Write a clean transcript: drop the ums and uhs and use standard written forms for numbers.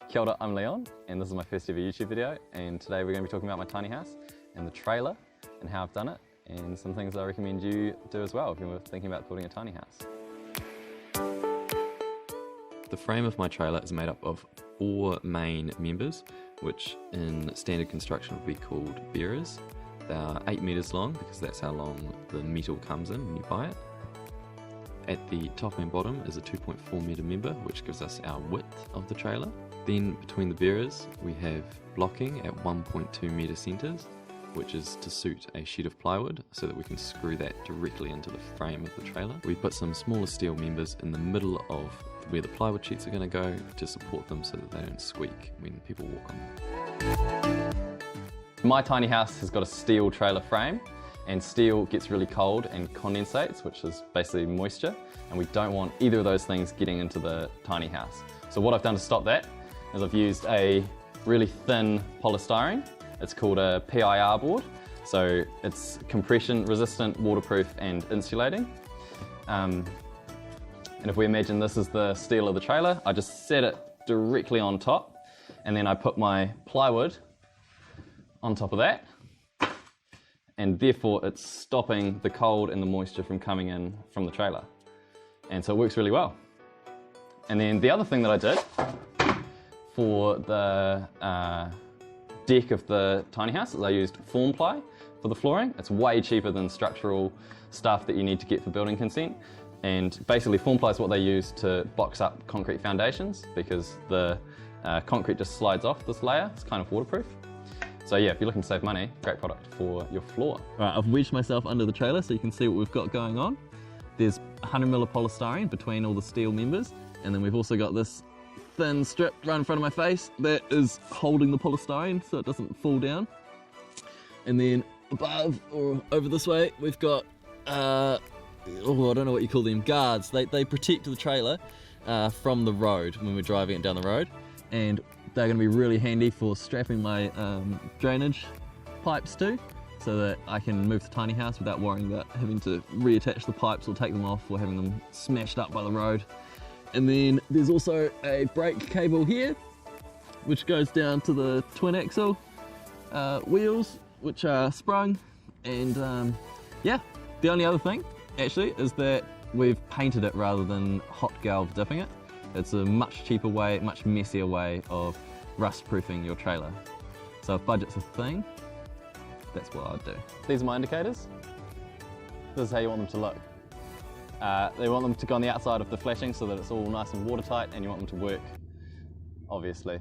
Kia ora, I'm Leon, and this is my first ever YouTube video, and today we're going to be talking about my tiny house and the trailer and how I've done it, and some things I recommend you do as well if you're thinking about building a tiny house. The frame of my trailer is made up of 4 main members, which in standard construction would be called bearers. They are 8 meters long because that's how long the metal comes in when you buy it. At the top and bottom is a 2.4 meter member, which gives us our width of the trailer. Then between the bearers we have blocking at 1.2 meter centers, which is to suit a sheet of plywood so that we can screw that directly into the frame of the trailer. We put some smaller steel members in the middle of where the plywood sheets are going to go to support them so that they don't squeak when people walk on them. My tiny house has got a steel trailer frame, and steel gets really cold and condensates, which is basically moisture, and we don't want either of those things getting into the tiny house. So what I've done to stop that is I've used a really thin polystyrene. It's called a PIR board, so it's compression resistant, waterproof and insulating. And if we imagine this is the steel of the trailer, I just set it directly on top, and then I put my plywood on top of that, and therefore it's stopping the cold and the moisture from coming in from the trailer. And so it works really well. And then the other thing that I did for the deck of the tiny house is I used form ply for the flooring. It's way cheaper than structural stuff that you need to get for building consent. And basically form ply is what they use to box up concrete foundations, because the concrete just slides off this layer. It's kind of waterproof. So yeah, if you're looking to save money, great product for your floor. All right, I've wedged myself under the trailer so you can see what we've got going on. There's 100mm polystyrene between all the steel members, and then we've also got this thin strip right in front of my face that is holding the polystyrene so it doesn't fall down. And then above or over this way, we've got, I don't know what you call them, guards. They protect the trailer from the road when we're driving it down the road. And they're going to be really handy for strapping my drainage pipes to, so that I can move the tiny house without worrying about having to reattach the pipes or take them off or having them smashed up by the road. And then there's also a brake cable here, which goes down to the twin axle wheels, which are sprung. And yeah, the only other thing actually is that we've painted it rather than hot galv dipping it. It's a much cheaper way, much messier way of rust-proofing your trailer. So if budget's a thing, that's what I'd do. These are my indicators. This is how you want them to look. They want them to go on the outside of the flashing so that it's all nice and watertight, and you want them to work, obviously.